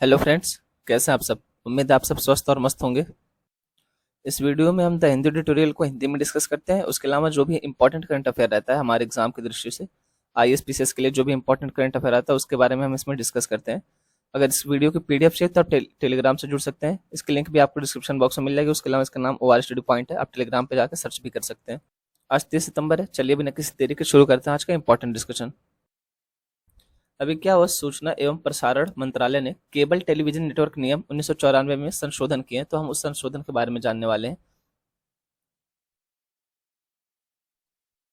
Hello friends, कैसे हैं आप सब। उम्मीद है आप सब स्वस्थ और मस्त होंगे। इस वीडियो में हम द हिंदी ट्यूटोरियल को हिंदी में डिस्कस करते हैं। उसके अलावा जो भी इंपॉर्टेंट करंट अफेयर रहता है हमारे एग्जाम की दृष्टि से, आईएएस पीसीएस के लिए जो भी इंपॉर्टेंट करंट अफेयर आता है उसके बारे में हम इसमें डिस्कस करते हैं। अगर इस वीडियो की पीडीएफ चाहिए तो आप टेलीग्राम से जुड़ सकते हैं। इसकी लिंक भी आपको डिस्क्रिप्शन बॉक्स में मिल जाएगी। उसके अलावा इसका नाम OR स्टडी पॉइंट है, आप टेलीग्राम पे जाकर सर्च भी कर सकते हैं। आज 30 सितंबर है। चलिए बिना किसी देरी के शुरू करते हैं आज का इंपॉर्टेंट डिस्कशन। अभी क्या हुआ, सूचना एवं प्रसारण मंत्रालय ने केबल टेलीविजन नेटवर्क नियम 1994 में संशोधन किए हैं, तो हम उस संशोधन के बारे में जानने वाले हैं।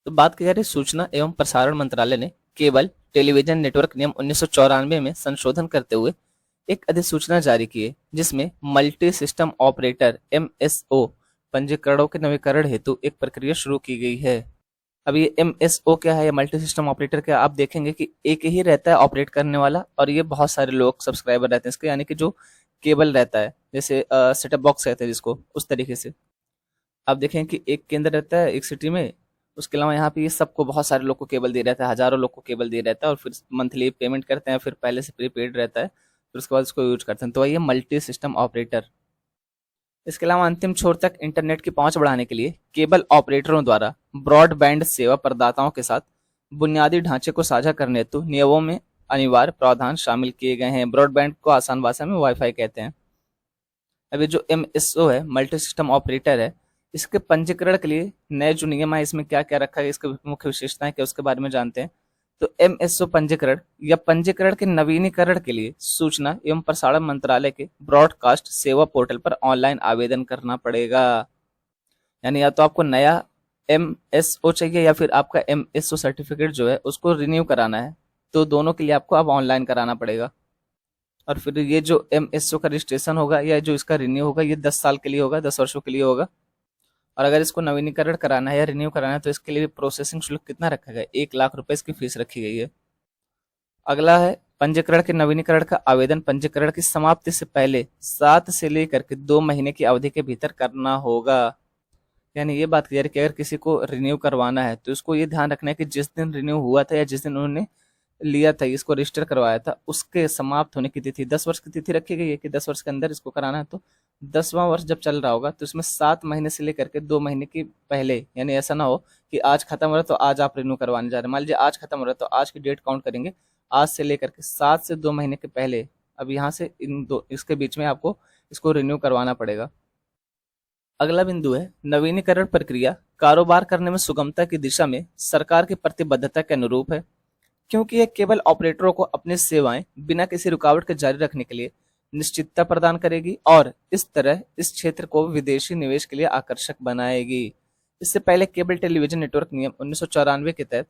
तो बात की जा रही है, सूचना एवं प्रसारण मंत्रालय ने केबल टेलीविजन नेटवर्क नियम 1994 में संशोधन करते हुए एक अधिसूचना जारी की है, जिसमें मल्टी सिस्टम ऑपरेटर MSO पंजीकरणों के नवीकरण हेतु एक प्रक्रिया शुरू की गई है। अब ये MSO क्या है, मल्टी सिस्टम ऑपरेटर क्या, आप देखेंगे कि एक ही रहता है ऑपरेट करने वाला, और ये बहुत सारे लोग सब्सक्राइबर रहते हैं इसके, यानी कि जो केबल रहता है, जैसे सेटअप बॉक्स कहते हैं जिसको, उस तरीके से आप देखें कि एक केंद्र रहता है एक सिटी में। उसके अलावा यहाँ पे ये सबको बहुत सारे लोग को केबल दे रहता है, हजारों लोग को केबल दे रहता है, और फिर मंथली पेमेंट करते हैं, फिर पहले से प्रीपेड रहता है, फिर उसके बाद उसको यूज करते हैं। तो ये मल्टी सिस्टम ऑपरेटर। इसके अलावा अंतिम छोर तक इंटरनेट की पहुंच बढ़ाने के लिए केबल ऑपरेटरों द्वारा ब्रॉडबैंड सेवा प्रदाताओं के साथ बुनियादी ढांचे को साझा करने हेतु नियमों में अनिवार्य प्रावधान शामिल किए गए हैं। ब्रॉडबैंड को आसान भाषा में वाईफाई कहते हैं। अभी जो MSO है, मल्टी सिस्टम ऑपरेटर है, इसके पंजीकरण के लिए नए जो नियम है, इसमें क्या क्या रखा है, इसके मुख्य विशेषताएं क्या, उसके बारे में जानते हैं। तो MSO पंजीकरण या पंजीकरण के नवीनीकरण के लिए सूचना एवं प्रसारण मंत्रालय के ब्रॉडकास्ट सेवा पोर्टल पर ऑनलाइन आवेदन करना पड़ेगा। यानी या तो आपको नया MSO चाहिए या फिर आपका MSO सर्टिफिकेट जो है उसको रिन्यू कराना है, तो दोनों के लिए आपको अब ऑनलाइन कराना पड़ेगा। और फिर ये जो MSO का रजिस्ट्रेशन होगा या जो इसका रिन्यू होगा, ये 10 साल के लिए होगा, 10 वर्षों के लिए होगा। और अगर इसको नवीनीकरण कराना है या रिन्यू कराना है तो इसके लिए प्रोसेसिंग शुल्क कितना रखा गया है, 1 लाख रुपए इसकी फीस रखी गई है। अगला है पंजीकरण के नवीनीकरण का आवेदन पंजीकरण की समाप्ति से पहले 7 से लेकर के 2 महीने की अवधि के भीतर करना होगा। यानी ये बात क्लियर है कि अगर किसी को रिन्यू करवाना है तो इसको ये ध्यान रखना है कि जिस दिन रिन्यू हुआ था या जिस दिन उन्होंने लिया था, इसको रजिस्टर करवाया था, उसके समाप्त होने की तिथि 10 वर्ष की तिथि रखी गई है कि 10 वर्ष के अंदर इसको कराना है। तो 10वां वर्ष जब चल रहा होगा तो इसमें 7 महीने से लेकर के 2 महीने की पहले, यानी ऐसा ना हो कि आज खत्म हो रहा है तो आज आप रिन्यू करवाने जा रहे हैं। मान लीजिए आज खत्म हो रहा है तो आज की डेट काउंट करेंगे, आज से लेकर के 7 से 2 महीने के पहले, अब यहाँ से इन दो इसके बीच में आपको इसको रिन्यू करवाना पड़ेगा। अगला बिंदु है नवीनीकरण प्रक्रिया कारोबार करने में सुगमता की दिशा में सरकार की प्रतिबद्धता के अनुरूप है, क्योंकि यह केबल ऑपरेटरों को अपनी सेवाएं बिना किसी रुकावट के जारी रखने के लिए निश्चितता प्रदान करेगी और इस तरह इस क्षेत्र को विदेशी निवेश के लिए आकर्षक बनाएगी। इससे पहले केबल टेलीविजन नेटवर्क नियम 1994 के तहत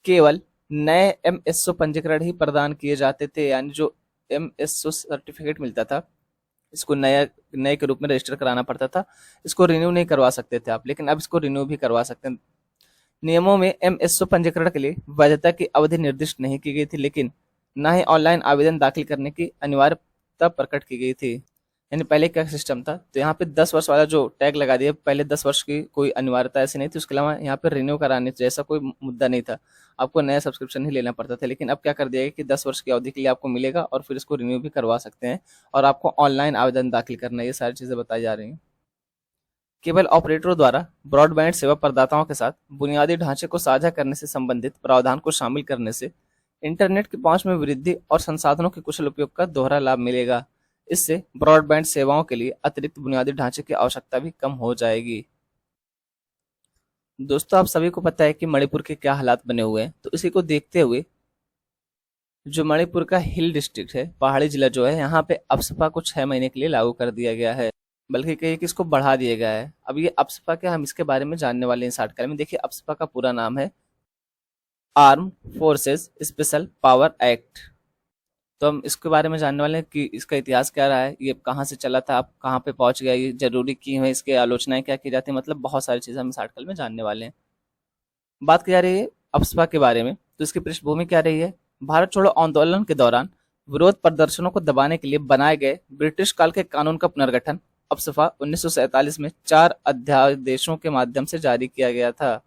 केवल नए MSO पंजीकरण ही प्रदान किए जाते थे, यानी जो MSO सर्टिफिकेट मिलता था इसको नए के रूप में रजिस्टर कराना पड़ता था, इसको रिन्यू नहीं करवा सकते थे आप, लेकिन अब इसको रिन्यू भी करवा सकते हैं। नियमों में MSO पंजीकरण के लिए वैधता की अवधि निर्दिष्ट नहीं की गई थी, लेकिन न ही ऑनलाइन आवेदन दाखिल करने की अनिवार्यता प्रकट की गई थी। यानी पहले क्या सिस्टम था, तो यहाँ पे 10 वर्ष वाला जो टैग लगा दिया, पहले 10 वर्ष की कोई अनिवार्यता ऐसी नहीं थी। उसके अलावा यहाँ पे रिन्यू कराने जैसा कोई मुद्दा नहीं था, आपको नया सब्सक्रिप्शन ही लेना पड़ता था। लेकिन अब क्या कर दिया गया कि 10 वर्ष की अवधि के लिए आपको मिलेगा और फिर इसको रिन्यू भी करवा सकते हैं, और आपको ऑनलाइन आवेदन दाखिल करना है। ये सारी चीजें बताई जा रही हैं। केबल ऑपरेटरों द्वारा ब्रॉडबैंड सेवा प्रदाताओं के साथ बुनियादी ढांचे को साझा करने से संबंधित प्रावधान को शामिल करने से इंटरनेट की पहुंच में वृद्धि और संसाधनों के कुशल उपयोग का दोहरा लाभ मिलेगा। इससे ब्रॉडबैंड सेवाओं के लिए अतिरिक्त बुनियादी ढांचे की आवश्यकता भी कम हो जाएगी। दोस्तों, आप सभी को पता है कि मणिपुर के क्या हालात बने हुए हैं, तो इसी को देखते हुए जो मणिपुर का हिल डिस्ट्रिक्ट है, पहाड़ी जिला जो है, यहाँ पे अप्सपा को 6 महीने के लिए लागू कर दिया गया है, बल्कि कहिए कि इसको बढ़ा दिया गया है। अब ये अप्सपा क्या, हम इसके बारे में जानने वाले हैं इस आर्टिकल में। देखिए, अप्सपा का पूरा नाम है arm forces special power act. तो हम इसके बारे में जानने वाले हैं कि इसका इतिहास क्या रहा है, ये कहाँ से चला था, अब कहाँ पे पहुंच गया, ये जरूरी क्यों है, इसके आलोचनाएं क्या की जाती है, मतलब बहुत सारी चीजें हम इस आर्टिकल में जानने वाले हैं। बात की जा रही है अप्सपा के बारे में, तो इसकी पृष्ठभूमि क्या रही है। भारत छोड़ो आंदोलन के दौरान विरोध प्रदर्शनों को दबाने के लिए बनाए गए ब्रिटिश काल के कानून का पुनर्गठन अप्सपा 1947 में 4 अध्यादेशों के माध्यम से जारी किया गया था।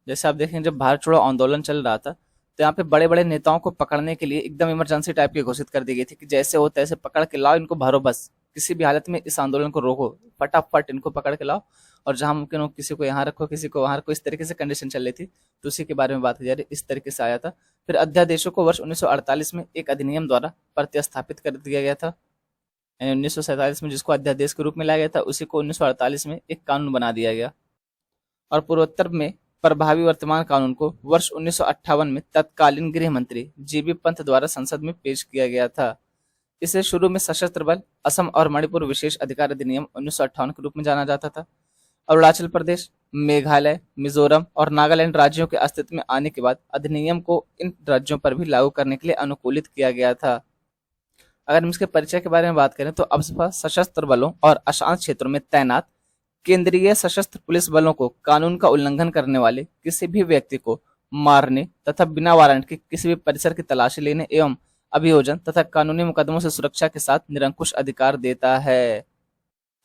जैसे आप देखें, जब भारत छोड़ो आंदोलन चल रहा था तो यहाँ पे बड़े बड़े नेताओं को पकड़ने के लिए एकदम इमरजेंसी टाइप की घोषित कर दी गई थी कि जैसे हो तैसे पकड़ के लाओ, इनको भरो, बस किसी भी हालत में इस आंदोलन को रोको, फटाफट इनको पकड़ के लाओ, और जहां मुमकिन हो किसी को यहाँ रखो, किसी को वहां रखो। इस तरीके से कंडीशन चल रही थी, तो उसी के बारे में बात की जा रही है। इस तरीके से आया था। फिर अध्यादेशों को वर्ष 1948 में एक अधिनियम द्वारा प्रतिस्थापित कर दिया गया था। 1947 में जिसको अध्यादेश के रूप में लाया गया था, उसी को 1948 में एक कानून बना दिया गया। और पूर्वोत्तर में प्रभावी वर्तमान कानून को वर्ष 1958 में तत्कालीन गृह मंत्री जीबी पंत द्वारा संसद में पेश किया गया था। इसे शुरू में सशस्त्र बल असम और मणिपुर विशेष अधिकार अधिनियम 1958 के रूप में जाना जाता था। अरुणाचल प्रदेश, मेघालय, मिजोरम और नागालैंड राज्यों के अस्तित्व में आने के बाद अधिनियम को इन राज्यों पर भी लागू करने के लिए अनुकूलित किया गया था। अगर हम इसके परिचय के बारे में बात करें तो अफस्पा सशस्त्र बलों और अशांत क्षेत्रों में तैनात केंद्रीय सशस्त्र पुलिस बलों को कानून का उल्लंघन करने वाले किसी भी व्यक्ति को मारने तथा बिना वारंट के किसी भी परिसर की तलाशी लेने एवं अभियोजन तथा कानूनी मुकदमों से सुरक्षा के साथ निरंकुश अधिकार देता है।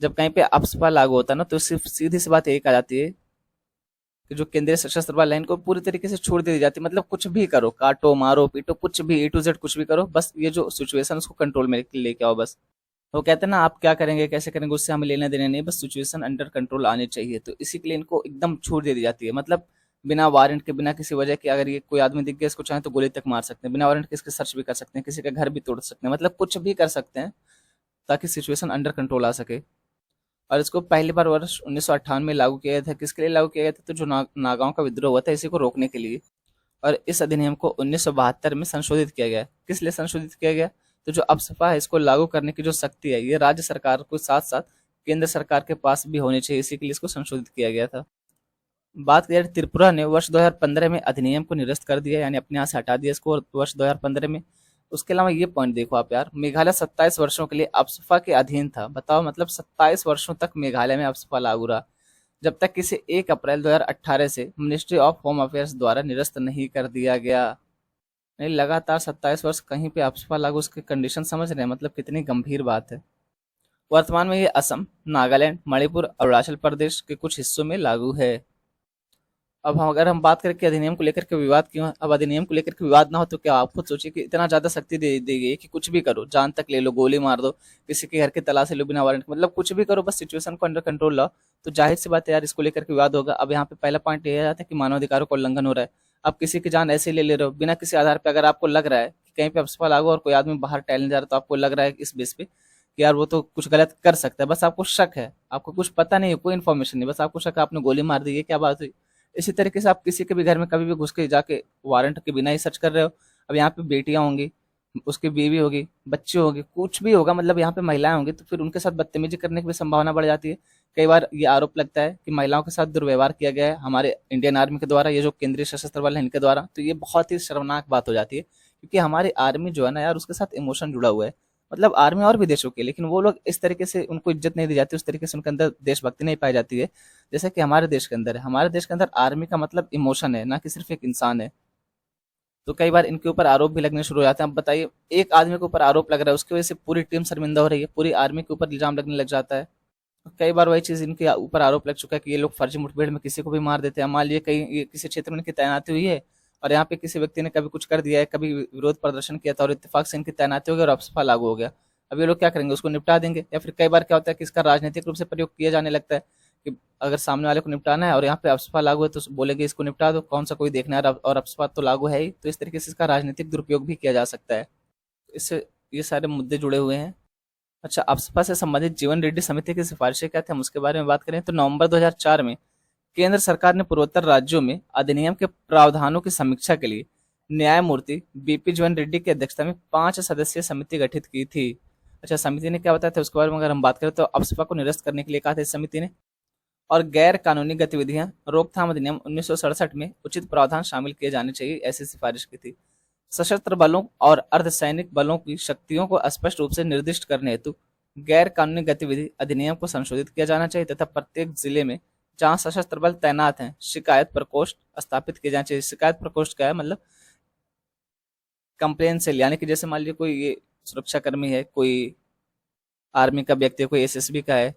जब कहीं पे अफस्पा लागू होता है ना, तो सिर्फ सीधी सी बात यही कहा जाती है कि जो केंद्रीय सशस्त्र बल है इनको पूरी तरीके से छोड़ दी जाती है। मतलब कुछ भी करो, काटो, मारो, पीटो, कुछ भी ए टू जेड कुछ भी करो, बस ये जो सिचुएशन उसको कंट्रोल में लेके आओ। बस वो कहते हैं ना, आप क्या करेंगे कैसे करेंगे उससे हमें लेने देने नहीं, बस सिचुएशन अंडर कंट्रोल आनी चाहिए। तो इसी के लिए इनको एकदम छूट दे दी जाती है। मतलब बिना वारंट के, बिना किसी वजह के, अगर ये कोई आदमी दिख गया इसको चाहे तो गोली तक मार सकते हैं, बिना वारंट के इसके सर्च भी कर सकते हैं, किसी का घर भी तोड़ सकते हैं, मतलब कुछ भी कर सकते हैं ताकि सिचुएशन अंडर कंट्रोल आ सके। और इसको पहली बार वर्ष 1958 में लागू किया गया था। किसके लिए लागू किया गया था? तो जो नागाओं का विद्रोह हुआ था इसी को रोकने के लिए। और इस अधिनियम को 1972 में संशोधित किया गया। किस लिए संशोधित किया गया? तो जो अफस्पा है इसको लागू करने की जो शक्ति है ये राज्य सरकार को साथ साथ केंद्र सरकार के पास भी होनी चाहिए, इसी के लिए इसको संशोधित किया गया था। बात करें त्रिपुरा ने वर्ष 2015 में अधिनियम को निरस्त कर दिया, यानी अपने यहाँ से हटा दिया इसको वर्ष 2015 में। उसके अलावा ये पॉइंट देखो आप यार, मेघालय 27 वर्षों के लिए अफस्पा के अधीन था। बताओ, मतलब 27 वर्षों तक मेघालय में अफस्पा लागू रहा, जब तक किसी 1 अप्रैल 2018 से मिनिस्ट्री ऑफ होम अफेयर्स द्वारा निरस्त नहीं कर दिया गया। नहीं, लगातार 27 वर्ष कहीं पे अफस्पा लागू, उसके कंडीशन समझ रहे हैं, मतलब कितनी गंभीर बात है। वर्तमान में ये असम, नागालैंड, मणिपुर, अरुणाचल प्रदेश के कुछ हिस्सों में लागू है। अब हम अगर हम बात करें कि अधिनियम को लेकर के विवाद क्यों है, अब अधिनियम को लेकर के विवाद ना हो तो क्या आप खुद सोचिए कि इतना ज्यादा शक्ति दे दी गई कि कुछ भी करो, जान तक ले लो, गोली मार दो, किसी के घर की तलाशी लो बिना वारंट, मतलब कुछ भी करो, बस सिचुएशन को अंडर कंट्रोल लाओ। तो जाहिर सी बात है यार, इसको लेकर के विवाद होगा। अब यहाँ पे पहला पॉइंट ये आता है कि मानवाधिकारों का उल्लंघन हो रहा है। आप किसी की जान ऐसे ही ले रहे हो बिना किसी आधार पे। अगर आपको लग रहा है कि कहीं पे अफस्पा लागू और कोई आदमी बाहर टहलने जा रहा है, तो आपको लग रहा है इस बेस पे कि यार वो तो कुछ गलत कर सकता है, बस आपको शक है, आपको कुछ पता नहीं है, कोई इन्फॉर्मेशन नहीं, बस आपको शक है, आपने गोली मार दी, ये क्या बात हुई। इसी तरीके से आप किसी के भी घर में कभी भी घुस के जाके वारंट के बिना ही सर्च कर रहे हो। अब यहाँ पे बेटियां होंगी, उसकी बीवी होगी, बच्चे होंगे, कुछ भी होगा, मतलब यहाँ पे महिलाएं होंगी, तो फिर उनके साथ बदतमीजी करने की भी संभावना बढ़ जाती है। कई बार ये आरोप लगता है कि महिलाओं के साथ दुर्व्यवहार किया गया है हमारे इंडियन आर्मी के द्वारा, ये जो केंद्रीय सशस्त्र बल है इनके द्वारा। तो ये बहुत ही शर्मनाक बात हो जाती है, क्योंकि हमारी आर्मी जो है ना यार, उसके साथ इमोशन जुड़ा हुआ है। मतलब आर्मी और भी देशों के, लेकिन वो लोग इस तरीके से उनको इज्जत नहीं दी जाती, उस तरीके से उनके अंदर देशभक्ति नहीं पाई जाती है जैसे कि हमारे देश के अंदर है। हमारे देश के अंदर आर्मी का मतलब इमोशन है, ना कि सिर्फ एक इंसान है। तो कई बार इनके ऊपर आरोप भी लगने शुरू हो जाते हैं। अब बताइए, एक आदमी के ऊपर आरोप लग रहा है, उसकी वजह से पूरी टीम शर्मिंदा हो रही है, पूरी आर्मी के ऊपर इल्जाम लगने लग जाता है। कई बार वही चीज इनके ऊपर आरोप लग चुका है कि ये लोग फर्जी मुठभेड़ में किसी को भी मार देते हैं। मान लीजिए कहीं किसी क्षेत्र में इनकी तैनाती हुई है और यहाँ पे किसी व्यक्ति ने कभी कुछ कर दिया है, कभी विरोध प्रदर्शन किया था और इत्तेफाक से इनकी तैनाती हो गई और अफस्पा लागू हो गया। अब ये लोग क्या करेंगे? उसको निपटा देंगे। या फिर कई बार क्या होता है कि इसका राजनीतिक रूप से प्रयोग किया जाने लगता है कि अगर सामने वाले को निपटाना है और यहाँ पे अफस्पा लागू है तो बोलेंगे इसको निपटा दो, कौन सा कोई देखना है, और अफस्पा तो लागू है ही। तो इस तरीके से इसका राजनीतिक दुरुपयोग भी किया जा सकता है। इससे ये सारे मुद्दे जुड़े हुए हैं। अच्छा, अफस्पा से संबंधित जीवन रेड्डी समिति की सिफारिशें क्या थी, हम उसके बारे में बात करें तो नवंबर 2004 में केंद्र सरकार ने पूर्वोत्तर राज्यों में अधिनियम के प्रावधानों की समीक्षा के लिए न्यायमूर्ति बीपी जीवन रेड्डी की अध्यक्षता में 5 सदस्यीय समिति गठित की थी। अच्छा, समिति ने क्या बताया था उसके बारे में अगर हम बात करें तो अफस्पा को निरस्त करने के लिए कहा था इस समिति ने, और गैर कानूनी गतिविधियां रोकथाम अधिनियम 1967 में उचित प्रावधान शामिल किए जाने चाहिए, ऐसी सिफारिश की थी। सशस्त्र बलों और अर्धसैनिक बलों की शक्तियों को स्पष्ट रूप से निर्दिष्ट करने हेतु गैर कानूनी गतिविधि अधिनियम को संशोधित किया जाना चाहिए तथा प्रत्येक जिले में जहां सशस्त्र बल तैनात हैं शिकायत प्रकोष्ठ स्थापित किए जाने चाहिए। शिकायत प्रकोष्ठ क्या है? मतलब कंप्लेन सेल, यानी कि जैसे मान लीजिए कोई ये सुरक्षा कर्मी है, कोई आर्मी का व्यक्ति है, कोई एसएसबी का है,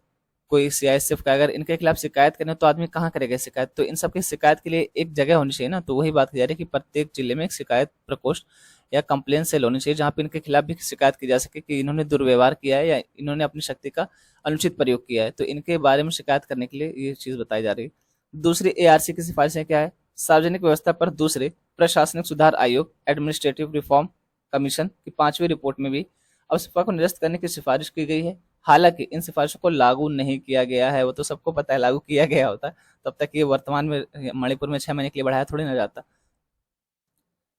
कोई सीआईएसएफ का, अगर इनके खिलाफ शिकायत करें तो आदमी कहाँ करेगा शिकायत? तो इन सब की शिकायत के लिए एक जगह होनी चाहिए ना। तो वही बात की जा रही है कि प्रत्येक जिले में एक शिकायत प्रकोष्ठ या कंप्लेन सेल होनी चाहिए, जहाँ पे इनके खिलाफ भी शिकायत की जा सके कि इन्होंने दुर्व्यवहार किया है या इन्होंने अपनी शक्ति का अनुचित प्रयोग किया है। तो इनके बारे में शिकायत करने के लिए ये चीज बताई जा रही है। दूसरी एआरसी की सिफारिशें क्या है? सार्वजनिक व्यवस्था पर दूसरे प्रशासनिक सुधार आयोग एडमिनिस्ट्रेटिव रिफॉर्म कमीशन की 5वीं रिपोर्ट में भी अफस्पा को निरस्त करने की सिफारिश की गई है। हालांकि इन सिफारिशों को लागू नहीं किया गया है। वो तो सबको पता है, लागू किया गया होता तब तक ये वर्तमान में मणिपुर में 6 महीने के लिए बढ़ाया थोड़ी ना जाता।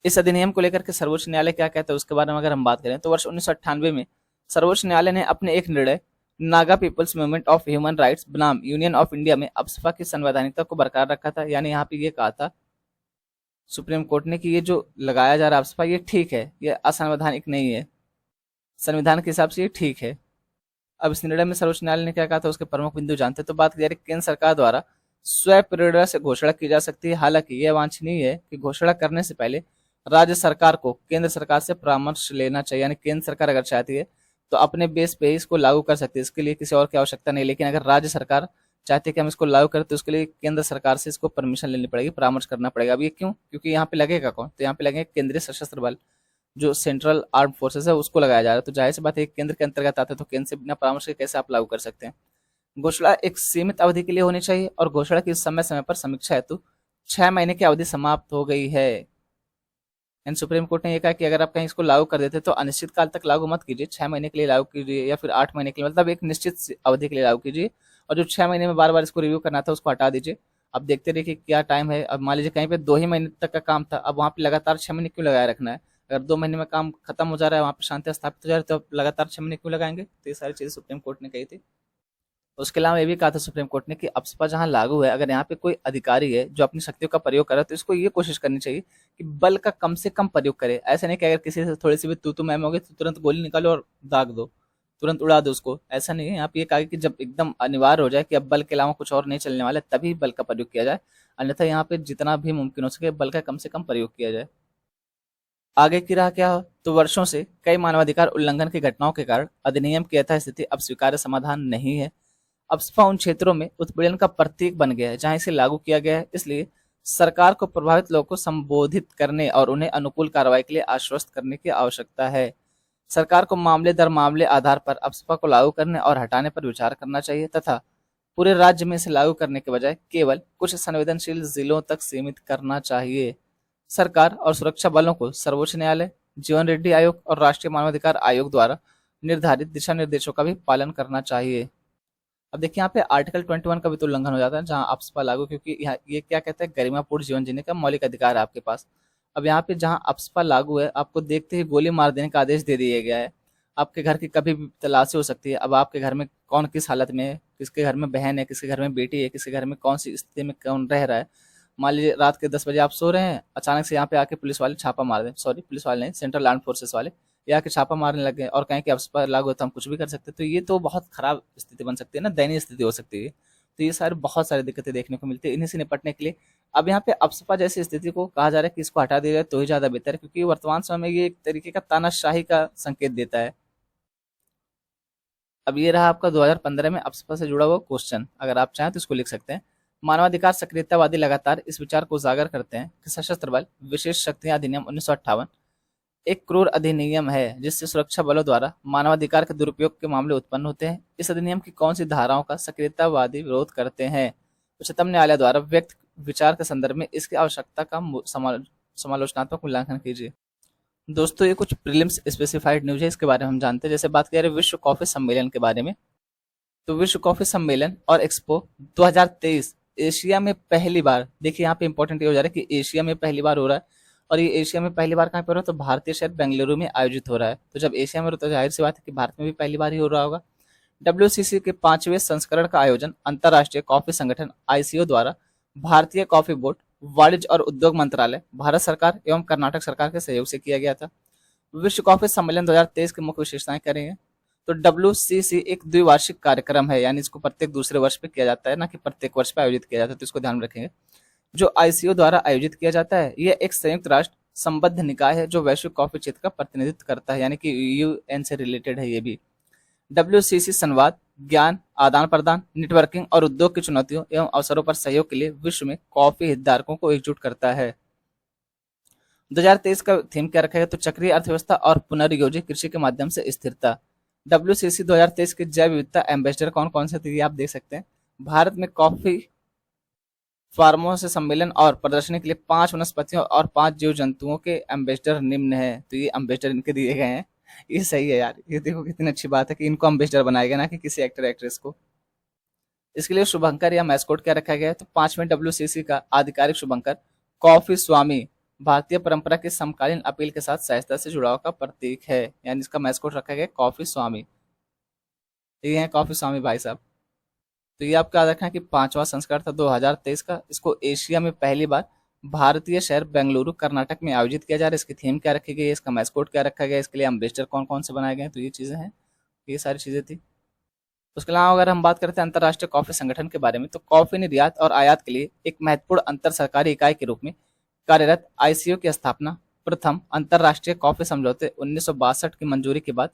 इस अधिनियम को लेकर के सर्वोच्च न्यायालय क्या कहता है उसके बारे में अगर हम बात करें तो वर्ष 1998 में सर्वोच्च न्यायालय ने अपने एक निर्णय Naga people's movement of human rights बनाम यूनियन ऑफ इंडिया में अफस्पा की संवैधानिकता को बरकरार रखा था। यानी यहाँ पे ये कहा था सुप्रीम कोर्ट ने कि ये जो लगाया जा रहा है अफस्पा, ये ठीक है, ये असंवैधानिक नहीं है, संविधान के हिसाब से ये ठीक है। अब इस निर्णय में सर्वोच्च न्यायालय ने क्या कहा था उसके प्रमुख बिंदु जानते हैं। तो बात की जा रही केंद्र सरकार द्वारा स्व प्रेरणा से घोषणा की जा सकती है। हालांकि यह वांछनीय है कि घोषणा करने से पहले राज्य सरकार को केंद्र सरकार से परामर्श लेना चाहिए। यानी केंद्र सरकार अगर चाहती है तो अपने बेस पे इसको लागू कर सकती है, इसके लिए किसी और की आवश्यकता नहीं। लेकिन अगर राज्य सरकार चाहती है कि हम इसको लागू करें तो उसके लिए केंद्र सरकार से इसको परमिशन लेनी पड़ेगी, परामर्श करना पड़ेगा। अब ये क्यों? क्योंकि यहाँ पे लगेगा कौन? तो यहाँ पे लगेगा केंद्रीय सशस्त्र बल, जो सेंट्रल आर्म फोर्सेस है, उसको लगाया जा रहा है। तो जाहिर सी बात है केंद्र के अंतर्गत आता है, तो केंद्र से बिना परामर्श के कैसे आप लागू कर सकते हैं? घोषणा एक सीमित अवधि के लिए होनी चाहिए और घोषणा की समय समय पर समीक्षा हेतु 6 महीने की अवधि समाप्त हो गई है। एंड सुप्रीम कोर्ट ने यह कहा कि अगर आप कहीं इसको लागू कर देते तो अनिश्चित काल तक लागू मत कीजिए, 6 महीने के लिए लागू कीजिए या फिर 8 महीने के लिए, मतलब एक निश्चित अवधि के लिए लागू कीजिए। और जो 6 महीने में बार बार इसको रिव्यू करना था उसको हटा दीजिए। अब देखते रहिए कि क्या टाइम है। अब मान लीजिए कहीं पे 2 ही महीने तक का काम था, अब वहाँ पे लगातार 6 महीने क्यों लगाए रखना है? अगर 2 महीने में काम खत्म हो जा रहा है, वहाँ पे शांति स्थापित हो जा रही है, तो लगातार 6 महीने क्यों लगाएंगे? तो ये सारी चीजें सुप्रीम कोर्ट ने कही थी। उसके अलावा ये भी कहा था सुप्रीम कोर्ट ने कि अफस्पा जहां लागू है, अगर यहाँ पे कोई अधिकारी है जो अपनी शक्तियों का प्रयोग कर रहा है तो इसको ये कोशिश करनी चाहिए कि बल का कम से कम प्रयोग करे। ऐसा नहीं कि अगर किसी से थोड़ी सी भी तू मैम होगी तो तुरंत गोली निकालो और दाग दो, तुरंत उड़ा दो उसको। ऐसा नहीं है। यहाँ पे ये कहा कि जब एकदम अनिवार्य हो जाए कि अब बल के अलावा कुछ और नहीं चलने वाला, तभी बल का प्रयोग किया जाए, अन्यथा यहाँ पे जितना भी मुमकिन हो सके बल का कम से कम प्रयोग किया जाए। आगे की राह क्या हो? तो वर्षों से कई मानवाधिकार उल्लंघन की घटनाओं के कारण अधिनियम की यथास्थिति अब स्वीकार्य समाधान नहीं है। अफस्पा उन क्षेत्रों में उत्पीड़न का प्रतीक बन गया है जहां इसे लागू किया गया है। इसलिए सरकार को प्रभावित लोगों को संबोधित करने और उन्हें अनुकूल कार्रवाई के लिए आश्वस्त करने की आवश्यकता है। सरकार को मामले दर मामले आधार पर अफस्पा को लागू करने और हटाने पर विचार करना चाहिए तथा पूरे राज्य में इसे लागू करने के बजाय केवल कुछ संवेदनशील जिलों तक सीमित करना चाहिए। सरकार और सुरक्षा बलों को सर्वोच्च न्यायालय, जीवन रेड्डी आयोग और राष्ट्रीय मानवाधिकार आयोग द्वारा निर्धारित दिशा निर्देशों का भी पालन करना चाहिए। अब देखिए यहाँ पे आर्टिकल 21 का भी तो उल्लंघन हो जाता है जहाँ अफस्पा लागू, क्योंकि यहाँ ये क्या कहता है, गरिमापूर्ण जीवन जीने का मौलिक अधिकार है आपके पास। अब यहाँ पे जहाँ अफस्पा लागू है, आपको देखते ही गोली मार देने का आदेश दे दिया गया है। आपके घर की कभी भी तलाशी हो सकती है। अब आपके घर में कौन किस हालत में है, किसके घर में बहन है, किसके घर में बेटी है, किसके घर में कौन सी स्थिति में कौन रह रहा है। मान लीजिए रात के 10 बजे आप सो रहे हैं, अचानक से यहाँ पे आके पुलिस वाले छापा मार दें, सॉरी पुलिस वाले नहीं, सेंट्रल आर्म फोर्सेस वाले ये आके छापा मारने लग गए और कहें कि अफस्पा लागू है तो हम कुछ भी कर सकते हैं, तो ये तो बहुत खराब स्थिति बन सकती है ना, दयनीय स्थिति हो सकती है। तो ये सारी बहुत सारी दिक्कतें देखने को मिलती है। इन्हीं से निपटने के लिए अब यहाँ पे अफस्पा जैसी स्थिति को कहा जा रहा है कि इसको हटा दिया जाए तो ही ज्यादा बेहतर है, क्योंकि वर्तमान समय में ये एक तरीके का तानाशाही का संकेत देता है। अब ये रहा आपका 2015 में अफस्पा से जुड़ा हुआ क्वेश्चन, अगर आप चाहें तो इसको लिख सकते हैं। मानवाधिकार सक्रियतावादी लगातार इस विचार को उजागर करते हैं कि सशस्त्र बल विशेष शक्तियां अधिनियम 1958 एक क्रूर अधिनियम है जिससे सुरक्षा बलों द्वारा मानवाधिकार के दुरुपयोग के मामले उत्पन्न होते हैं। इस अधिनियम की कौन सी धाराओं का सक्रियतावादी विरोध करते हैं? उच्चतम न्यायालय द्वारा व्यक्त विचार के संदर्भ में इसकी आवश्यकता का समालोचनात्मक मूल्यांकन कीजिए। दोस्तों ये कुछ प्रीलिम्स स्पेसिफाइड न्यूज है, इसके बारे में हम जानते हैं। जैसे बात करें विश्व कॉफी सम्मेलन के बारे में, तो विश्व कॉफी सम्मेलन और एक्सपो 2023 एशिया में पहली बार, देखिए यहाँ पे इंपॉर्टेंट ये हो जा रहा है कि एशिया में पहली बार हो रहा है, और ये एशिया में पहली बार कहाँ पे हो रहा है? तो भारतीय शहर बेंगलुरु में आयोजित हो रहा है। तो जब एशिया में हो रहा है तो जाहिर सी बात है कि भारत में भी पहली बार ही हो रहा होगा। WCC के 5वें संस्करण का आयोजन अंतर्राष्ट्रीय कॉफी संगठन ICO द्वारा भारतीय कॉफी बोर्ड, वाणिज्य और उद्योग मंत्रालय, भारत सरकार एवं कर्नाटक सरकार के सहयोग से किया गया था। विश्व कॉफी सम्मेलन 2023 की मुख्य विशेषताएं क्या रही हैं? तो WCC एक द्विवार्षिक कार्यक्रम है, यानी इसको प्रत्येक दूसरे वर्ष पे किया जाता है, ना कि प्रत्येक वर्ष पे आयोजित किया जाता है, तो इसको ध्यान में रखेंगे। जो ICO द्वारा आयोजित किया जाता है यह एक संयुक्त राष्ट्र संबद्ध निकाय है जो वैश्विक कॉफी क्षेत्र का प्रतिनिधित्व करता है, यानी कि UN से रिलेटेड है ये भी। WCC संवाद ज्ञान आदान प्रदान, नेटवर्किंग और उद्योग की चुनौतियों एवं अवसरों पर सहयोग के लिए विश्व में कॉफी हितधारकों को एकजुट करता है। 2023 का थीम क्या रखा गया, तो चक्रीय अर्थव्यवस्था और पुनर्योजित कृषि के माध्यम से स्थिरता। WCC 2023 के जैव विविधता एम्बेसडर कौन कौन से थे, ये आप देख सकते हैं। भारत में कॉफी फार्मों से सम्मेलन और प्रदर्शनी के लिए 5 वनस्पतियों और 5 जीव जंतुओं के एम्बेसडर निम्न है। तो ये एम्बेसडर इनके दिए गए हैं। ये सही है यार, ये देखो कितनी अच्छी बात है कि इनको एम्बेसडर बनाया गया, ना कि किसी एक्टर एक्ट्रेस को। इसके लिए शुभंकर या मैस्कोट क्या रखा गया है, तो 5वें WCC का आधिकारिक शुभंकर कॉफी स्वामी भारतीय परंपरा की समकालीन अपील के साथ सहजता से जुड़ाव का प्रतीक है, यानी इसका मैस्कोट रखा गया कॉफी स्वामी। ये है कॉफी स्वामी भाई साहब। तो ये आपका याद रखना है कि 5वां संस्करण था 2023 का। इसको एशिया में पहली बार भारतीय शहर बेंगलुरु कर्नाटक में आयोजित किया जा रहा है। इसकी थीम क्या रखी गई है, इसका मैस्कोट क्या रखा गया, इसके लिए एम्बेसडर कौन कौन से बनाए गए हैं, तो ये चीजें हैं, ये सारी चीजें थी। उसके अलावा अगर हम बात करते हैं अंतर्राष्ट्रीय कॉफी संगठन के बारे में, तो कॉफी निर्यात और आयात के लिए एक महत्वपूर्ण अंतर सरकारी इकाई के रूप में कार्यरत ICO की स्थापना प्रथम अंतर्राष्ट्रीय कॉफी समझौते 1962 की मंजूरी के बाद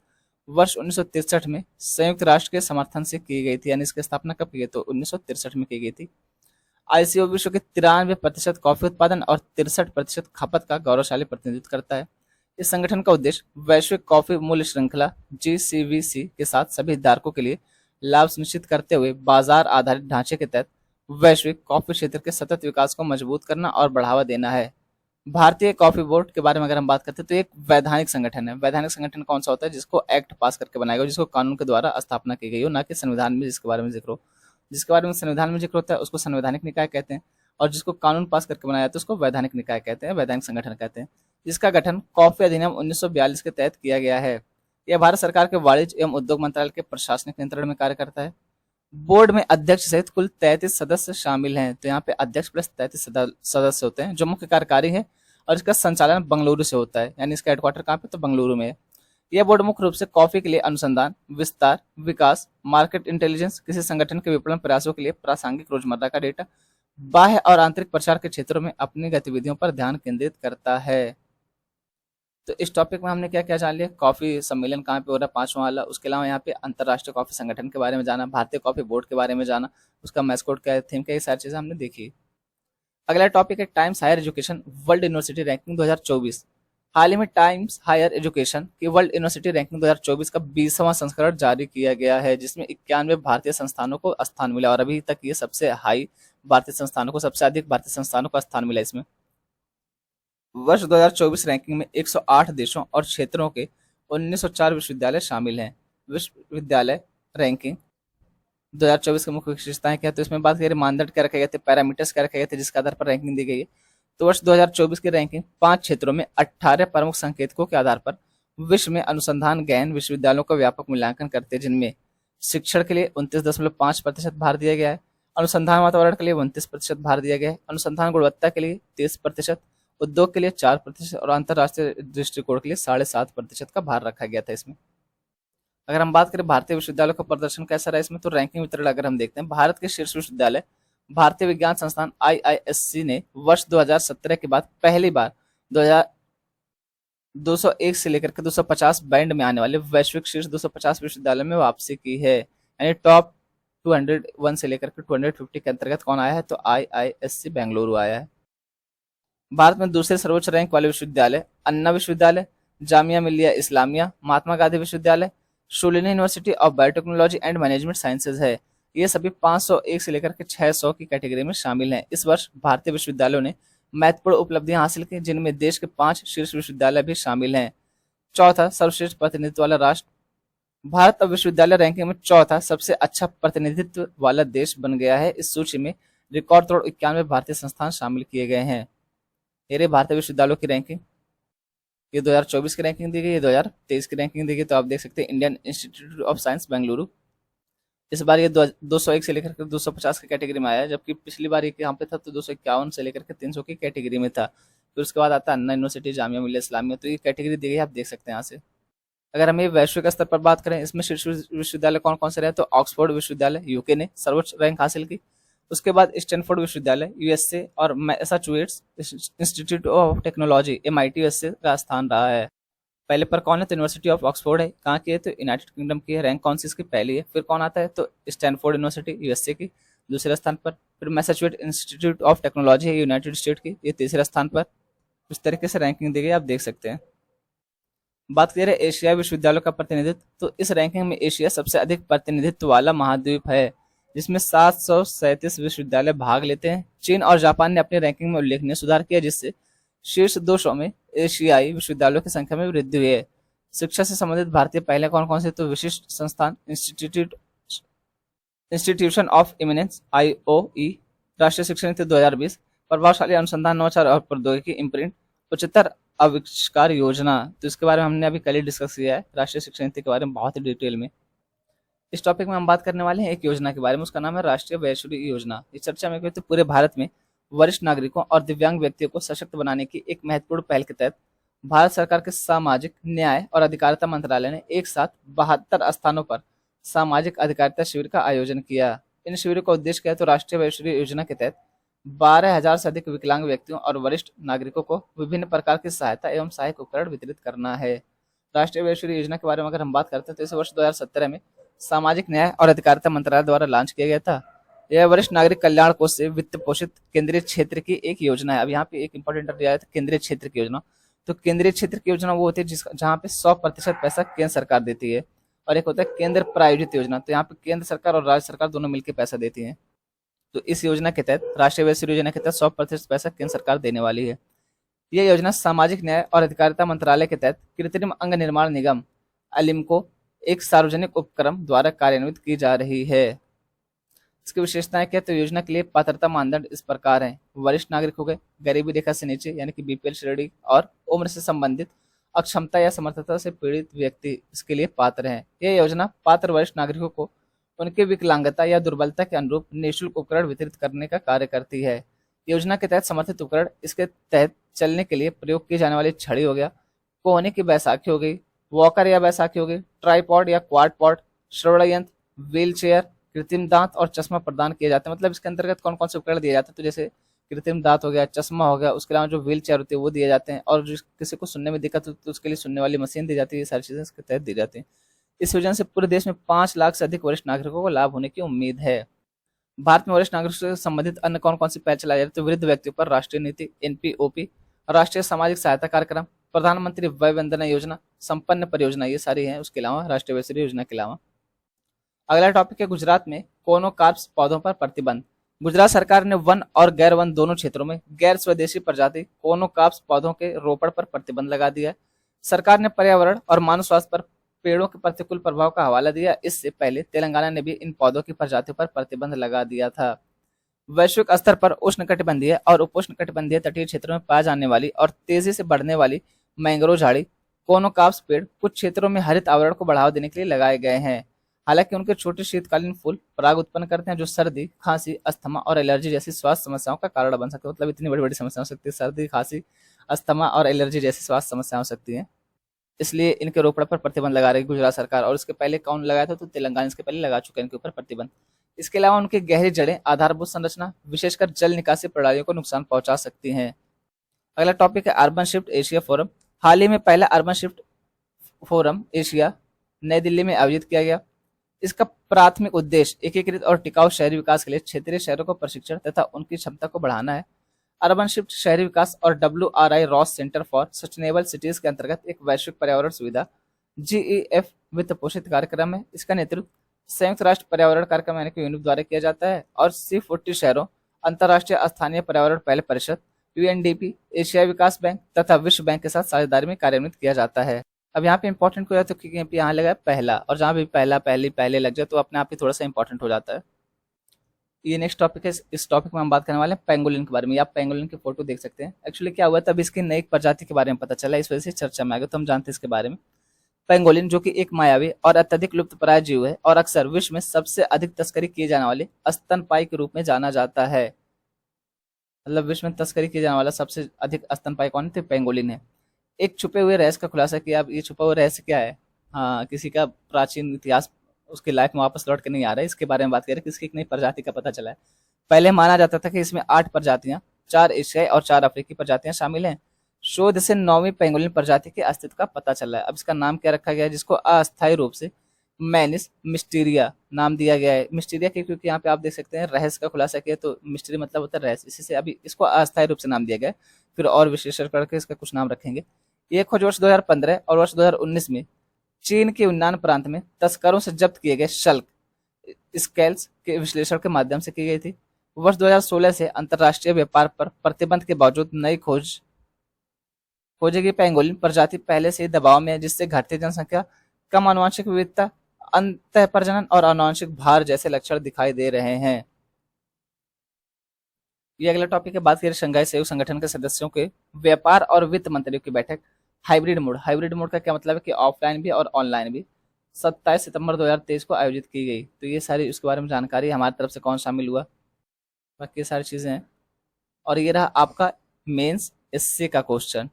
वर्ष 1963 में संयुक्त राष्ट्र के समर्थन से की गई थी। यानी इसकी स्थापना कब की गई, तो 1963 में की गई थी। ICO विश्व के 93% कॉफी उत्पादन और 63% खपत का गौरवशाली प्रतिनिधित्व करता है। इस संगठन का उद्देश्य वैश्विक कॉफी मूल्य श्रृंखला GCVC के साथ सभी हितधारकों के लिए लाभ सुनिश्चित करते हुए बाजार आधारित ढांचे के तहत वैश्विक कॉफी क्षेत्र के सतत विकास को मजबूत करना और बढ़ावा देना है। भारतीय कॉफी बोर्ड के बारे में अगर हम बात करते हैं, तो एक वैधानिक संगठन है। वैधानिक संगठन कौन सा होता है, जिसको एक्ट पास करके बनाया गया, जिसको कानून के द्वारा स्थापना की गई हो, ना कि संविधान में जिसके बारे में जिक्र हो। जिसके बारे में संविधान में जिक्र होता है उसको संवैधानिक निकाय कहते हैं, और जिसको कानून पास करके बनाया जाता है उसको वैधानिक निकाय कहते हैं, वैधानिक संगठन कहते हैं। जिसका गठन कॉफी अधिनियम 1942 के तहत किया गया है। यह भारत सरकार के वाणिज्य एवं उद्योग मंत्रालय के प्रशासनिक नियंत्रण में कार्य करता है। बोर्ड में अध्यक्ष सहित कुल 33 सदस्य शामिल हैं। तो यहाँ पे अध्यक्ष प्लस 33 सदस्य होते हैं, जो मुख्य कार्यकारी है, और इसका संचालन बंगलुरु से होता है। यानी इसका हेडक्वार्टर कहाँ पे, तो बंगलुरु में है। यह बोर्ड मुख्य रूप से कॉफी के लिए अनुसंधान, विस्तार, विकास, मार्केट इंटेलिजेंस, किसी संगठन के विपणन प्रयासों के लिए प्रासंगिक रोजमर्रा का डेटा, बाह्य और आंतरिक प्रचार के क्षेत्रों में अपनी गतिविधियों पर ध्यान केंद्रित करता है। तो इस टॉपिक में हमने क्या क्या जान लिया, कॉफी सम्मेलन कहाँ पे हो रहा है 5वां वाला। उसके अलावा यहाँ पे अंतर्राष्ट्रीय कॉफी संगठन के बारे में जाना, भारतीय कॉफी बोर्ड के बारे में जाना, उसका मैस्कोट क्या है, थीम क्या है, ये सारी चीजें हमने देखी। अगला टॉपिक है Times Higher Education World University Ranking 2024। हाल ही में टाइम्स हायर एजुकेशन की वर्ल्ड यूनिवर्सिटी रैंकिंग 2024 का 20वां संस्करण जारी किया गया है, जिसमें 91 भारतीय संस्थानों को स्थान मिला, और अभी तक ये सबसे हाई भारतीय संस्थानों को, सबसे अधिक भारतीय संस्थानों को स्थान मिला इसमें। वर्ष 2024 रैंकिंग में 108 देशों और क्षेत्रों के 1904 विश्वविद्यालय शामिल हैं। विश्वविद्यालय रैंकिंग 2024 की मुख्य विशेषताएं क्या है, तो इसमें बात करें मानदंड क्या रखे गए थे, पैरामीटर्स क्या रखे गए थे, जिसके आधार पर रैंकिंग दी गई है। तो वर्ष 2024 की रैंकिंग 5 क्षेत्रों में 18 प्रमुख संकेतकों के आधार पर विश्व में अनुसंधान गहन विश्वविद्यालयों का व्यापक मूल्यांकन करते हैं, जिनमें शिक्षण के लिए 29.5% भार दिया गया है, अनुसंधान वातावरण के लिए 29% भार दिया गया है, अनुसंधान गुणवत्ता के लिए 30%, उद्योग के लिए 4% और अंतर्राष्ट्रीय दृष्टिकोण के लिए 7.5% का भार रखा गया था इसमें। अगर हम बात करें भारतीय विश्वविद्यालयों का प्रदर्शन कैसा रहा इसमें, तो रैंकिंग वितरण अगर हम देखते हैं, भारत के शीर्ष विश्वविद्यालय भारतीय विज्ञान संस्थान IISc ने वर्ष 2017 के बाद पहली बार 201 से लेकर के 250 बैंड में आने वाले वैश्विक शीर्ष 250 विश्वविद्यालयों में वापसी की है। यानी टॉप 201 से लेकर के 250 के अंतर्गत कौन आया है, तो IISc बेंगलुरु आया है। भारत में दूसरे सर्वोच्च रैंक वाले विश्वविद्यालय अन्ना विश्वविद्यालय, जामिया मिलिया इस्लामिया, महात्मा गांधी विश्वविद्यालय, Shoolini university of biotechnology and management sciences है। ये सभी 501 से लेकर के 600 की कैटेगरी में शामिल हैं। इस वर्ष भारतीय विश्वविद्यालयों ने महत्वपूर्ण उपलब्धियां हासिल की, जिनमें देश के 5 शीर्ष विश्वविद्यालय भी शामिल हैं। चौथा सर्वश्रेष्ठ प्रतिनिधित्व वाला राष्ट्र, भारत अब विश्वविद्यालय रैंकिंग में चौथा सबसे अच्छा प्रतिनिधित्व वाला देश बन गया है। इस सूची में रिकॉर्ड तोड़ 91 भारतीय संस्थान शामिल किए गए हैं। ये रही भारतीय विश्वविद्यालयों की रैंकिंग, ये 2024 की रैंकिंग दी गई है, 2023 की रैंकिंग दी गई। तो आप देख सकते हैं Indian institute of science Bengaluru इस बार ये 201 से लेकर के 250 की कैटेगरी में आया है, जबकि पिछली बार ये यहाँ पे था तो 251 से लेकर के 300 की कैटेगरी में था। फिर उसके बाद आता है अन्ना यूनिवर्सिटी, जामिया मिलिया इस्लामिया, तो ये कैटेगरी दी गई है, आप देख सकते हैं यहाँ से। अगर हम ये वैश्विक स्तर पर बात करें, इसमें शीर्ष विश्वविद्यालय कौन कौन से रहे, तो ऑक्सफोर्ड विश्वविद्यालय यूके ने सर्वोच्च रैंक हासिल की। उसके बाद स्टैनफोर्ड विश्वविद्यालय यूएसए और Massachusetts institute of technology MIT USA का स्थान रहा है। पहले पर कौन है? तो यूनिवर्सिटी ऑफ ऑक्सफोर्ड है। कहाँ की है? तो यूनाइटेड किंगडम की है। रैंक कौन सी इसकी? पहली है। फिर कौन आता है? तो स्टैनफोर्ड यूनिवर्सिटी यूएसए की दूसरे स्थान पर। फिर मैसाचुसेट्स इंस्टीट्यूट ऑफ टेक्नोलॉजी है यूनाइटेड स्टेट की, ये तीसरे स्थान पर। इस तरीके से रैंकिंग दी गई, आप देख सकते हैं। बात करें एशियाई विश्वविद्यालयों का प्रतिनिधित्व, तो इस रैंकिंग में एशिया सबसे अधिक प्रतिनिधित्व वाला महाद्वीप है, जिसमें 737 विश्वविद्यालय भाग लेते हैं। चीन और जापान ने अपनी रैंकिंग में उल्लेखनीय सुधार किया, जिससे शीर्ष 200 में एशियाई विश्वविद्यालयों की संख्या में वृद्धि हुई है। शिक्षा से संबंधित भारतीय पहले कौन कौन से? तो विशिष्ट संस्थान इंस्टीट्यूशन ऑफ इमिनेंस IOE, राष्ट्रीय शिक्षा नीति 2020, प्रभावशाली अनुसंधान नवाचार और प्रौद्योगिकी इम्प्रिंट, उच्चतर आविष्कार योजना। तो इसके बारे में हमने अभी कल ही डिस्कस किया है, राष्ट्रीय शिक्षा नीति के बारे में बहुत ही डिटेल में। इस टॉपिक में हम बात करने वाले हैं एक योजना के बारे में, उसका नाम है राष्ट्रीय वैश्विक योजना। इस चर्चा में तो पूरे भारत में वरिष्ठ नागरिकों और दिव्यांग व्यक्तियों को सशक्त बनाने की एक महत्वपूर्ण पहल के तहत भारत सरकार के सामाजिक न्याय और अधिकारिता मंत्रालय ने एक साथ 72 स्थानों पर सामाजिक अधिकारिता शिविर का आयोजन किया। इन शिविरों का उद्देश्य क्या है? तो राष्ट्रीय वैश्विक योजना के तहत 12,000 से अधिक विकलांग व्यक्तियों और वरिष्ठ नागरिकों को विभिन्न प्रकार की सहायता एवं सहायक उपकरण वितरित करना है। राष्ट्रीय वैश्विक योजना के बारे में अगर हम बात करते हैं तो इसे वर्ष 2017 में सामाजिक न्याय और अधिकारिता मंत्रालय द्वारा लॉन्च किया गया था। यह वरिष्ठ नागरिक कल्याण कोष से वित्त पोषित केंद्रीय क्षेत्र की एक योजना है। अब यहाँ पे एक इंपॉर्टेंट दिया है केंद्रीय क्षेत्र की योजना। तो केंद्रीय क्षेत्र की योजना वो होती है जहाँ पे 100% पैसा केंद्र सरकार देती है, और एक होता है केंद्र प्रायोजित योजना। तो यहाँ पे केंद्र सरकार और राज्य सरकार दोनों मिलकर पैसा देती है। तो इस योजना के तहत, राष्ट्रीय वैश्विक योजना के तहत 100% पैसा केंद्र सरकार देने वाली है। यह योजना सामाजिक न्याय और अधिकारिता मंत्रालय के तहत कृत्रिम अंग निर्माण निगम अलिम्को एक सार्वजनिक उपक्रम द्वारा कार्यान्वित की जा रही है। इसकी विशेषताएं क्या? तो योजना के लिए पात्रता मानदंड इस प्रकार हैं। वरिष्ठ नागरिक हो गए, गरीबी रेखा से नीचे यानी कि BPL श्रेणी, और उम्र से संबंधित अक्षमता या समर्थता से पीड़ित व्यक्ति इसके लिए पात्र हैं। यह योजना पात्र वरिष्ठ नागरिकों को उनके विकलांगता या दुर्बलता के अनुरूप निःशुल्क उपकरण वितरित करने का कार्य करती है। योजना के तहत समर्थित उपकरण इसके तहत चलने के लिए प्रयोग की जाने वाली छड़ी हो गया, कोहनी की बैसाखी हो गई, वॉकर या बैसाखी हो गई, ट्राईपॉड या क्वाडपॉड, श्रवण यंत्र, व्हील चेयर, कृत्रिम दांत और चश्मा प्रदान किए जाते हैं। मतलब इसके अंतर्गत कौन कौन से उपकरण दिए जाते हैं? तो जैसे कृत्रिम दांत हो गया, चश्मा हो गया, उसके अलावा जो व्हील चेयर होती है वो दिए जाते हैं, और जो किसी को सुनने में दिक्कत होती है तो उसके लिए सुनने वाली मशीन दी जाती है। ये सारी चीजें इसके तहत दी जाती हैं। इस योजना से पूरे देश में 5 लाख से अधिक वरिष्ठ नागरिकों को लाभ होने की उम्मीद है। भारत में वरिष्ठ नागरिकों से संबंधित अन्य कौन कौन सी पहल चलाई जा रही है? तो वृद्ध व्यक्तियों पर राष्ट्रीय नीति NPOP, राष्ट्रीय सामाजिक सहायता कार्यक्रम, प्रधानमंत्री वय वंदना योजना, संपन्न परियोजना, ये सारी हैं। उसके अलावा राष्ट्रीय वैश्विक योजना के अलावा अगला टॉपिक है गुजरात में कोनो कार्प्स पौधों पर प्रतिबंध। गुजरात सरकार ने वन और गैर वन दोनों क्षेत्रों में गैर स्वदेशी प्रजाति कोनो कार्प्स पौधों के रोपण पर प्रतिबंध लगा दिया है। सरकार ने पर्यावरण और मानव स्वास्थ्य पर पेड़ों के प्रतिकूल प्रभाव का हवाला दिया। इससे पहले तेलंगाना ने भी इन पौधों की प्रजातियों पर प्रतिबंध लगा दिया था। वैश्विक स्तर पर उष्णकटिबंधीय और उपोष्णकटिबंधीय तटीय क्षेत्रों में पाई जाने वाली और तेजी से बढ़ने वाली मैंग्रोव झाड़ी कोनोकाप्स पेड़ कुछ क्षेत्रों में हरित आवरण को बढ़ावा देने के लिए लगाए गए हैं। हालांकि उनके छोटे शीतकालीन फूल पराग उत्पन्न करते हैं, जो सर्दी, खांसी, अस्थमा और एलर्जी जैसी स्वास्थ्य समस्याओं का कारण बन सकते हैं। मतलब इतनी बड़ी बड़ी समस्या हो सकती है, सर्दी, खांसी, अस्थमा और एलर्जी जैसी स्वास्थ्य समस्या हो सकती है। इसलिए इनके रोपण पर प्रतिबंध लगा रही गुजरात सरकार। और इसके पहले कौन लगाया था? तो तेलंगाना इसके पहले लगा चुका है इनके ऊपर प्रतिबंध। इसके अलावा उनकी गहरी जड़ें आधारभूत संरचना, विशेषकर जल निकासी प्रणालियों को नुकसान पहुंचा सकती हैं। अगला टॉपिक है अर्बन शिफ्ट एशिया फोरम। हाल ही में पहला अर्बन शिफ्ट फोरम एशिया नई दिल्ली में आयोजित किया गया। इसका प्राथमिक उद्देश्य एकीकृत और टिकाऊ शहरी विकास के लिए क्षेत्रीय शहरों को प्रशिक्षण तथा उनकी क्षमता को बढ़ाना है। अर्बन शिफ्ट शहरी विकास और WRI Ross centre for sustainable cities के अंतर्गत एक वैश्विक पर्यावरण सुविधा GEF वित्त पोषित कार्यक्रम है। इसका नेतृत्व संयुक्त राष्ट्र पर्यावरण कार्यक्रम यानी कि यूनिप द्वारा किया जाता है और C40 शहरों, अंतर्राष्ट्रीय स्थानीय पर्यावरण पहल परिषद UNDP, एशियाई विकास बैंक तथा विश्व बैंक के साथ साझेदारी में कार्यान्वित किया जाता है। अब यहाँ पे इंपॉर्टेंट हो जाता है क्योंकि यहाँ लगा है पहला, और जहाँ भी पहला पहली पहले लग जाए तो अपने आप ही थोड़ा सा इंपॉर्टेंट हो जाता है। ये नेक्स्ट टॉपिक है। इस टॉपिक में हम बात करने वाले हैं पेंगोलिन के बारे में। आप पेंगोलिन की फोटो देख सकते हैं। एक्चुअली क्या हुआ था, अभी इसकी नई प्रजाति के बारे में पता चला, इस वजह से चर्चा में आ गया, तो हम जानते हैं इसके बारे में। पेंगोलिन जो कि एक मायावी और अत्यधिक लुप्तप्राय जीव है और अक्सर विश्व में सबसे अधिक तस्करी किए जाने वाले स्तनपायी के रूप में जाना जाता है। मतलब विश्व में तस्करी किए जाने वाला सबसे अधिक स्तनपायी कौन थे? पेंगोलिन है। एक छुपे हुए रहस्य का खुलासा किया। अब ये छुपा हुआ रहस्य क्या है? हाँ, किसी का प्राचीन इतिहास उसकी लाइफ में वापस लौट के नहीं आ रहा है, इसके बारे में बात करें। किसकी एक नई प्रजाति का पता चला है। पहले माना जाता था कि इसमें 8 प्रजातियां, 4 एशियाई और 4 अफ्रीकी प्रजातियां शामिल हैं। शोध से 9वीं पेंगोलिन प्रजाति के अस्तित्व का पता चला है। अब इसका नाम क्या रखा गया है, जिसको अस्थायी रूप से मैनिस मिस्टीरिया नाम दिया गया है। मिस्टीरिया क्योंकि यहाँ पे आप देख सकते हैं रहस्य का खुलासा किया, तो मिस्ट्री मतलब होता है रहस्य, इसी से अभी इसको अस्थायी रूप से नाम दिया गया है। फिर और विश्लेषण करके इसका कुछ नाम रखेंगे। ये खोज वर्ष 2015 और वर्ष 2019 में चीन के यूनान प्रांत में तस्करों से जब्त किए गए शल्क स्केल्स के विश्लेषण के माध्यम से की गई थी। वर्ष 2016 से अंतर्राष्ट्रीय व्यापार पर प्रतिबंध के बावजूद नई खोजी गई पेंगोलिन प्रजाति पहले से ही दबाव में है, जिससे घटती जनसंख्या, कम आनुवंशिक विविधता, अंतः प्रजनन और आनुवंशिक भार जैसे लक्षण दिखाई दे रहे हैं। ये अगला टॉपिक है। बात करें शंघाई सहयोग संगठन के सदस्यों के व्यापार और वित्त मंत्रियों की बैठक। हाइब्रिड मोड, हाइब्रिड मोड का क्या मतलब है कि ऑफलाइन भी और ऑनलाइन भी 27 सितंबर 2023 को आयोजित की गई। तो ये सारी उसके बारे में जानकारी हमारी तरफ से कौन शामिल हुआ, बाकी ये सारी चीजें हैं। और ये रहा आपका मेंस एस्से का क्वेश्चन।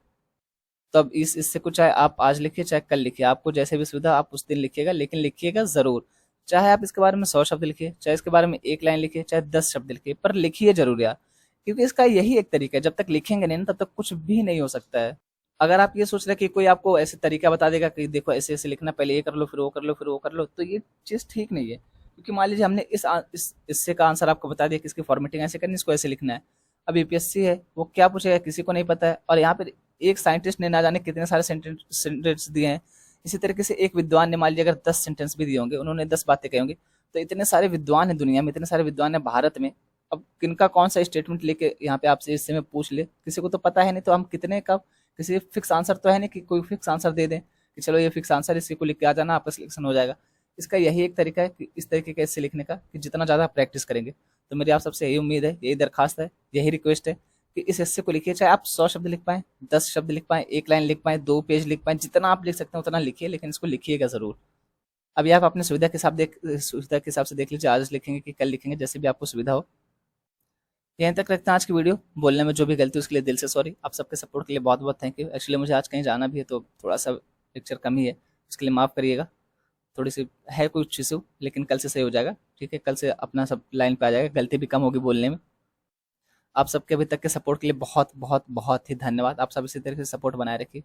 तो अब इस इससे को चाहे आप आज लिखिए चाहे कल लिखिए, आपको जैसे भी सुविधा आप उस दिन लिखिएगा, लेकिन लिखिएगा जरूर। चाहे आप इसके बारे में 100 शब्द लिखिए, चाहे इसके बारे में 1 लाइन लिखिए, चाहे 10 शब्द लिखिए, पर लिखिए जरूर यार, क्योंकि इसका यही एक तरीका है। जब तक लिखेंगे नहीं ना तब तक कुछ भी नहीं हो सकता है। अगर आप ये सोच रहे कि कोई आपको ऐसे तरीका बता देगा कि देखो ऐसे ऐसे लिखना, पहले ये कर लो फिर वो कर लो फिर वो कर लो, तो ये चीज ठीक नहीं है। क्योंकि मान लीजिए हमने इस इससे का आंसर आपको बता दिया कि इसकी फॉर्मेटिंग ऐसे करनी, इसको ऐसे लिखना है। अब यूपीएससी है, वो क्या पूछेगा किसी को नहीं पता है, और यहाँ पे एक साइंटिस्ट ने ना जाने कितने सारे सेंटेंस दिए हैं। इसी तरीके से एक विद्वान ने मान लीजिए अगर 10 सेंटेंस भी दिए होंगे, उन्होंने 10 बातें कही होंगी, तो इतने सारे विद्वान है दुनिया में, इतने सारे विद्वान है भारत में। अब किनका कौन सा स्टेटमेंट लेके यहाँ पे आपसे इससे में पूछ ले, किसी को तो पता है नहीं, तो हम कितने का किसी फिक्स आंसर तो है नहीं कि कोई फिक्स आंसर दे दें कि चलो ये फिक्स आंसर इसी को लिख के आ जाना, आपका सिलेक्शन हो जाएगा। इसका यही एक तरीका है कि इस तरीके का इससे लिखने का कि जितना ज़्यादा प्रैक्टिस करेंगे। तो मेरी आप सबसे यही उम्मीद है, यही दरखास्त है, यही रिक्वेस्ट है कि इस हिस्से को लिखिए। चाहे आप 100 शब्द लिख पाएं, 10 शब्द लिख पाएं, 1 लाइन लिख पाएं, 2 पेज लिख पाएं, जितना आप लिख सकते हैं उतना लिखिए, लेकिन इसको लिखिएगा जरूर। अभी आप अपने सुविधा के हिसाब से देख लीजिए, आज लिखेंगे कि कल लिखेंगे, जैसे भी आपको सुविधा हो। यहीं तक रखते हैं आज की वीडियो। बोलने में जो भी गलती उसके लिए दिल से सॉरी। आप सबके सपोर्ट के लिए बहुत बहुत थैंक यू। एक्चुअली मुझे आज कहीं जाना भी है, तो थोड़ा सा लेक्चर कम ही है, उसके लिए माफ़ करिएगा। थोड़ी सी है कुछ इशू, लेकिन कल से सही हो जाएगा। ठीक है, कल से अपना सब लाइन पे आ जाएगा, गलती भी कम होगी बोलने में। आप सबके अभी तक के सपोर्ट के लिए बहुत बहुत बहुत ही धन्यवाद। आप सब इसी तरीके से सपोर्ट बनाए रखिए।